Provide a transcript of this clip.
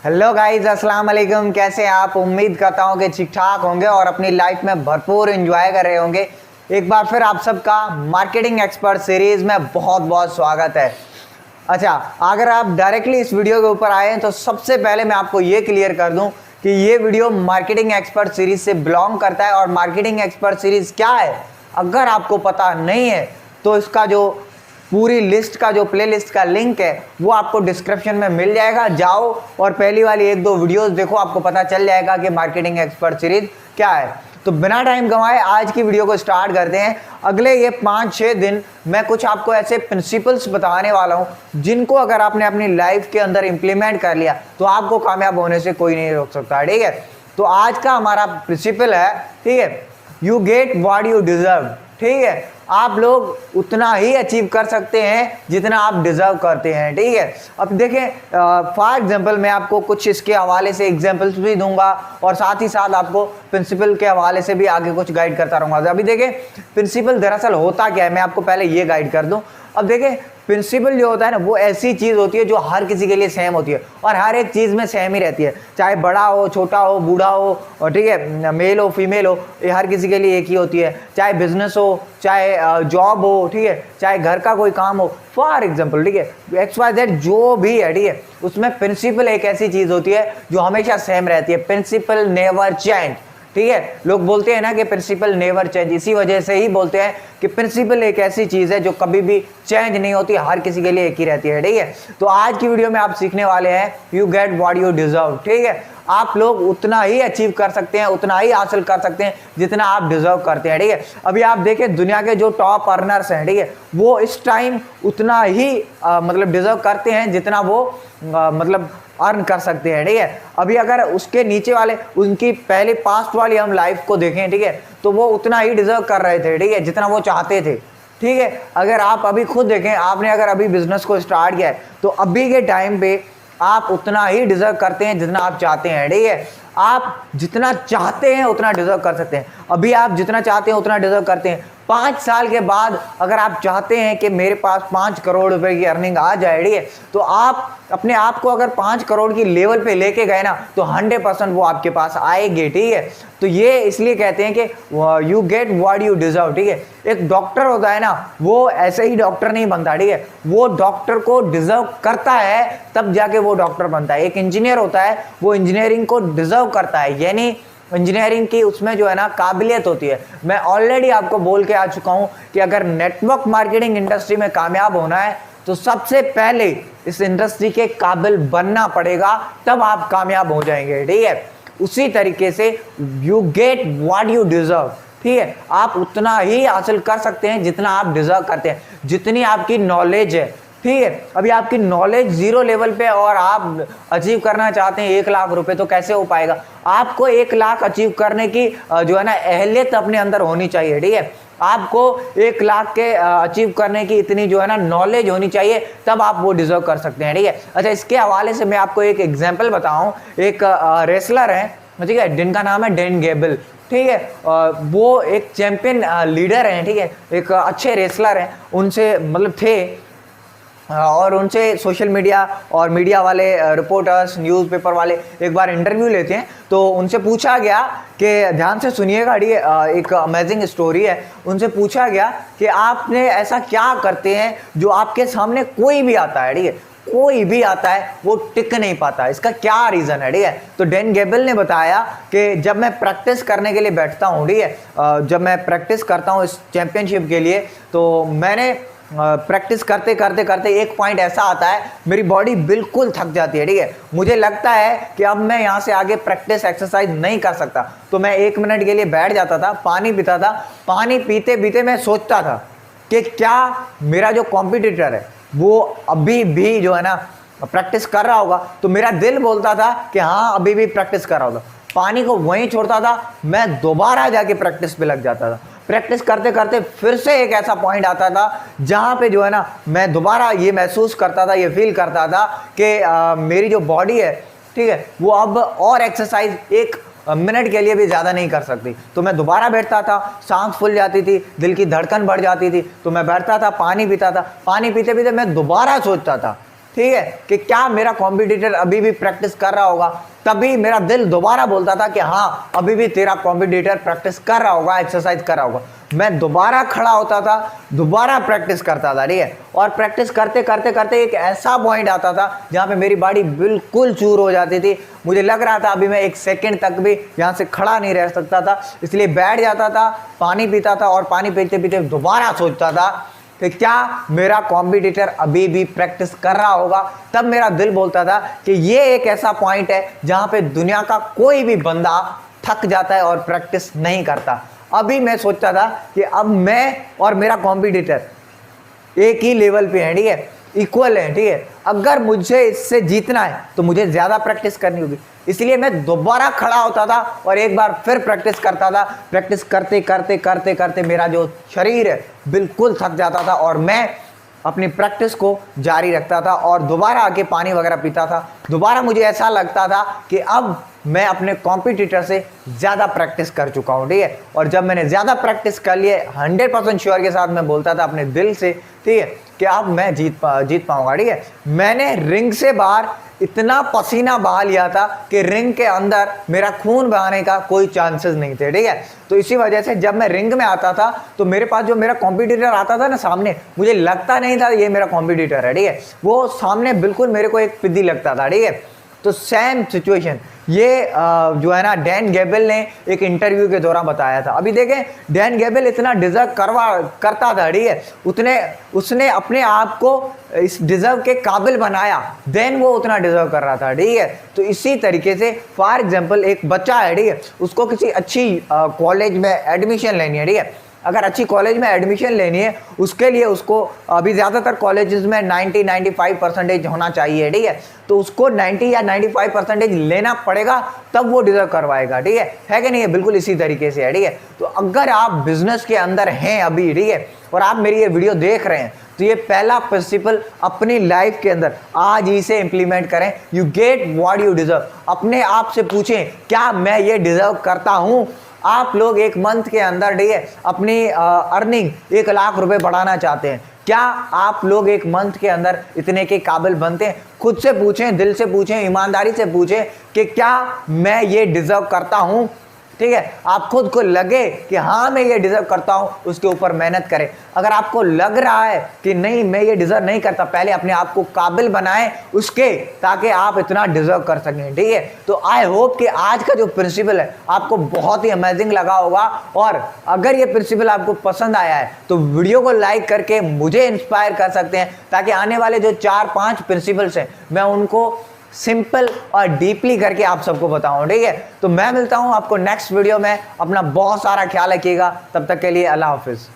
Hello guys, अस्सलाम वालेकुम। कैसे हैं आप? उम्मीद करता हूं कि ठीक ठाक होंगे और अपनी लाइफ में भरपूर एंजॉय कर रहे होंगे। एक बार फिर आप सबका मार्केटिंग एक्सपर्ट सीरीज में बहुत बहुत स्वागत है। अच्छा, अगर आप डायरेक्टली इस वीडियो के ऊपर आए हैं तो सबसे पहले मैं आपको ये क्लियर कर दूं कि ये वीडियो मार्केटिंग एक्सपर्ट सीरीज से बिलोंग करता है। और मार्केटिंग एक्सपर्ट सीरीज क्या है, अगर आपको पता नहीं है तो इसका जो पूरी लिस्ट का जो प्लेलिस्ट का लिंक है वो आपको डिस्क्रिप्शन में मिल जाएगा। जाओ और पहली वाली एक दो वीडियोस देखो, आपको पता चल जाएगा कि मार्केटिंग एक्सपर्ट सीरीज क्या है। तो बिना टाइम गंवाए आज की वीडियो को स्टार्ट करते हैं। अगले ये 5-6 दिन मैं कुछ आपको ऐसे प्रिंसिपल्स बताने वाला हूं जिनको अगर आपने अपनी लाइफ के अंदर इंप्लीमेंट कर लिया तो आपको कामयाब होने से कोई नहीं रोक सकता। ठीक है, तो आज का हमारा प्रिंसिपल है, ठीक है, you get what you deserve. ठीक है, आप लोग उतना ही अचीव कर सकते हैं जितना आप डिजर्व करते हैं। ठीक है, अब देखें, फॉर एग्जांपल मैं आपको कुछ इसके हवाले से एग्जांपल्स भी दूंगा और साथ ही साथ आपको प्रिंसिपल के हवाले से भी आगे कुछ गाइड करता रहूँगा। अभी देखें प्रिंसिपल दरअसल होता क्या है, मैं आपको पहले ये गाइड कर दूं। अब देखें, प्रिंसिपल जो होता है ना वो ऐसी चीज़ होती है जो हर किसी के लिए सेम होती है और हर एक चीज़ में सेम ही रहती है, चाहे बड़ा हो, छोटा हो, बूढ़ा हो, और ठीक है, मेल हो, फीमेल हो, ये हर किसी के लिए एक ही होती है। चाहे बिजनेस हो, चाहे जॉब हो, ठीक है, चाहे घर का कोई काम हो, फॉर एग्जाम्पल, ठीक है, XYZ जो भी है, ठीक है, उसमें प्रिंसिपल एक ऐसी चीज़ होती है जो हमेशा सेम रहती है। Principle never change. ठीक है, लोग बोलते हैं ना कि प्रिंसिपल नेवर चेंज, इसी वजह से ही बोलते हैं कि प्रिंसिपल एक ऐसी चीज़ है जो कभी भी चेंज नहीं होती, हर किसी के लिए एक ही रहती है। ठीक है, तो आज की वीडियो में आप सीखने वाले हैं you get what you deserve. ठीक है, आप लोग उतना ही अचीव कर सकते हैं, उतना ही हासिल कर सकते हैं जितना आप डिजर्व करते हैं। ठीक है, अभी आप देखें दुनिया के जो टॉप अर्नर्स हैं, ठीक है, वो इस टाइम उतना ही मतलब डिजर्व करते हैं जितना वो मतलब अर्न कर सकते हैं। ठीक है, अभी अगर उसके नीचे वाले उनकी पहले पास्ट वाली हम लाइफ को देखें, ठीक है, तो वो उतना ही डिजर्व कर रहे थे, ठीक है, जितना वो चाहते थे। ठीक है, अगर आप अभी खुद देखें, आपने अगर अभी बिजनेस को स्टार्ट किया है तो अभी के टाइम पे आप उतना ही डिजर्व करते हैं जितना आप चाहते हैं। ठीक है, आप जितना चाहते हैं उतना डिजर्व कर सकते हैं। अभी आप जितना चाहते हैं उतना डिजर्व करते हैं। 5 साल के बाद अगर आप चाहते हैं कि मेरे पास 5 करोड़ रुपए की अर्निंग आ जाए, ठीक है, तो आप अपने आप को अगर 5 करोड़ की लेवल पे लेके गए ना तो 100% वो आपके पास आएगी। ठीक है, तो ये इसलिए कहते हैं कि you get what you deserve. ठीक है, एक डॉक्टर होता है ना, वो ऐसे ही डॉक्टर नहीं बनता, ठीक है, वो डॉक्टर को डिजर्व करता है तब जाके वो डॉक्टर बनता है। एक इंजीनियर होता है, वो इंजीनियरिंग को डिजर्व करता है, यानी इंजीनियरिंग की उसमें जो है ना काबिलियत होती है। मैं ऑलरेडी आपको बोल के आ चुका हूं कि अगर नेटवर्क मार्केटिंग इंडस्ट्री में कामयाब होना है तो सबसे पहले इस इंडस्ट्री के काबिल बनना पड़ेगा, तब आप कामयाब हो जाएंगे। ठीक है, उसी तरीके से you get what you deserve. ठीक है, आप उतना ही हासिल कर सकते हैं जितना आप डिजर्व करते हैं, जितनी आपकी नॉलेज है। ठीक है, अभी आपकी नॉलेज 0 लेवल पे और आप अचीव करना चाहते हैं 1 लाख रुपए, तो कैसे हो पाएगा? आपको 1 लाख अचीव करने की जो है ना अहलियत अपने अंदर होनी चाहिए। ठीक है, आपको 1 लाख के अचीव करने की इतनी जो है ना नॉलेज होनी चाहिए, तब आप वो डिजर्व कर सकते हैं। ठीक है, अच्छा, इसके हवाले से मैं आपको एक एग्जाम्पल बताऊं। एक रेसलर है, ठीक है, जिनका नाम है डैन गेबल। ठीक है, वो एक चैंपियन लीडर हैं, ठीक है, एक अच्छे रेसलर हैं, उनसे मतलब थे और उनसे सोशल मीडिया और मीडिया वाले रिपोर्टर्स, न्यूज़पेपर वाले एक बार इंटरव्यू लेते हैं तो उनसे पूछा गया कि ध्यान से सुनिएगा, एक अमेजिंग स्टोरी है। उनसे पूछा गया कि आपने ऐसा क्या करते हैं जो आपके सामने कोई भी आता है, ठीक है, कोई भी आता है वो टिक नहीं पाता, इसका क्या रीज़न है? ठीक है, तो डैन गेबल ने बताया कि जब मैं प्रैक्टिस करने के लिए बैठता हूँ, ठीक है, जब मैं प्रैक्टिस करता हूँ इस चैम्पियनशिप के लिए, तो मैंने प्रैक्टिस करते करते करते एक पॉइंट ऐसा आता है मेरी बॉडी बिल्कुल थक जाती है। ठीक है, मुझे लगता है कि अब मैं यहाँ से आगे प्रैक्टिस एक्सरसाइज नहीं कर सकता, तो मैं 1 मिनट के लिए बैठ जाता था, पानी पीता था। पानी पीते पीते मैं सोचता था कि क्या मेरा जो कॉम्पिटिटर है वो अभी भी जो है ना प्रैक्टिस कर रहा होगा? तो मेरा दिल बोलता था कि हाँ, अभी भी प्रैक्टिस कर रहा होगा। पानी को वहीं छोड़ता था, मैं दोबारा जाके प्रैक्टिस पे लग जाता था। प्रैक्टिस करते करते फिर से एक ऐसा पॉइंट आता था जहाँ पे जो है ना मैं दोबारा ये महसूस करता था, ये फील करता था कि मेरी जो बॉडी है, ठीक है, वो अब और एक्सरसाइज 1 मिनट के लिए भी ज़्यादा नहीं कर सकती। तो मैं दोबारा बैठता था, सांस फूल जाती थी, दिल की धड़कन बढ़ जाती थी, तो मैं बैठता था, पानी पीता था। पानी पीते पीते मैं दोबारा सोचता था, ठीक है, कि क्या मेरा कॉम्पिटिटर अभी भी प्रैक्टिस कर रहा होगा, तभी मेरा दिल दोबारा बोलता था कि हाँ अभी भी तेरा कॉम्पिटिटर प्रैक्टिस कर रहा होगा, एक्सरसाइज कर रहा होगा। मैं दोबारा खड़ा होता था, दोबारा प्रैक्टिस करता था, ठीक है। और प्रैक्टिस करते करते करते एक ऐसा पॉइंट आता था जहाँ पे मेरी बॉडी बिल्कुल चूर हो जाती थी। मुझे लग रहा था अभी मैं एक सेकंड तक भी यहाँ से खड़ा नहीं रह सकता था, इसलिए बैठ जाता था, पानी पीता था और पानी पीते पीते दोबारा सोचता था कि क्या मेरा कॉम्पिटिटर अभी भी प्रैक्टिस कर रहा होगा। तब मेरा दिल बोलता था कि ये एक ऐसा पॉइंट है जहाँ पे दुनिया का कोई भी बंदा थक जाता है और प्रैक्टिस नहीं करता। अभी मैं सोचता था कि अब मैं और मेरा कॉम्पिटिटर एक ही लेवल पे हैं, ठीक है, इक्वल है, ठीक है। अगर मुझे इससे जीतना है तो मुझे ज़्यादा प्रैक्टिस करनी होगी। इसलिए मैं दोबारा खड़ा होता था और एक बार फिर प्रैक्टिस करता था। प्रैक्टिस करते करते करते करते मेरा जो शरीर है बिल्कुल थक जाता था और मैं अपनी प्रैक्टिस को जारी रखता था और दोबारा आके पानी वगैरह पीता था। दोबारा मुझे ऐसा लगता था कि अब मैं अपने कॉम्पिटिटर से ज़्यादा प्रैक्टिस कर चुका हूँ, ठीक है। और जब मैंने ज़्यादा प्रैक्टिस कर लिए 100% श्योर के साथ मैं बोलता था अपने दिल से, ठीक है, कि अब मैं जीत पाऊंगा, ठीक है। मैंने रिंग से बाहर इतना पसीना बहा लिया था कि रिंग के अंदर मेरा खून बहाने का कोई चांसेस नहीं थे, ठीक है। तो इसी वजह से जब मैं रिंग में आता था तो मेरे पास जो मेरा कॉम्पिटिटर आता था ना सामने, मुझे लगता नहीं था ये मेरा कॉम्पिटिटर है, ठीक है। वो सामने बिल्कुल मेरे को एक पिद्दी लगता था, ठीक है। तो सेम सिचुएशन ये जो है ना डैन गेबल ने एक इंटरव्यू के दौरान बताया था। अभी देखें, डैन गेबल इतना डिजर्व करता था, ठीक है, उसने अपने आप को इस डिजर्व के काबिल बनाया, देन वो उतना डिजर्व कर रहा था, ठीक है। तो इसी तरीके से फॉर एग्जांपल एक बच्चा है, ठीक है, उसको किसी अच्छी कॉलेज में एडमिशन लेनी है, ठीक है। अगर अच्छी कॉलेज में एडमिशन लेनी है उसके लिए उसको अभी ज़्यादातर कॉलेजेस में 90-95% होना चाहिए, ठीक है। तो उसको 90 या 95% लेना पड़ेगा, तब वो डिजर्व करवाएगा, ठीक है कि नहीं है। बिल्कुल इसी तरीके से है, ठीक है। तो अगर आप बिजनेस के अंदर हैं अभी, ठीक है, और आप मेरी ये वीडियो देख रहे हैं, तो ये पहला प्रिंसिपल अपनी लाइफ के अंदर आज ही से इंप्लीमेंट करें। You get what you deserve. अपने आप से पूछें, क्या मैं ये डिजर्व करता हूँ। आप लोग एक मंथ के अंदर, ठीक है, अपनी अर्निंग 1 लाख रुपए बढ़ाना चाहते हैं, क्या आप लोग एक मंथ के अंदर इतने के काबिल बनते हैं? खुद से पूछें, दिल से पूछें, ईमानदारी से पूछें कि क्या मैं ये डिजर्व करता हूँ, ठीक है। आप खुद को लगे कि हाँ मैं ये डिजर्व करता हूँ, उसके ऊपर मेहनत करें। अगर आपको लग रहा है कि नहीं मैं ये डिजर्व नहीं करता, पहले अपने आप को काबिल बनाएं उसके, ताकि आप इतना डिजर्व कर सकें, ठीक है। तो आई होप कि आज का जो प्रिंसिपल है आपको बहुत ही अमेजिंग लगा होगा, और अगर ये प्रिंसिपल आपको पसंद आया है तो वीडियो को लाइक करके मुझे इंस्पायर कर सकते हैं, ताकि आने वाले जो 4-5 प्रिंसिपल्स हैं मैं उनको सिंपल और डीपली करके आप सबको बताऊं, ठीक है। तो मैं मिलता हूं आपको नेक्स्ट वीडियो में। अपना बहुत सारा ख्याल रखिएगा, तब तक के लिए अल्लाह हाफिज।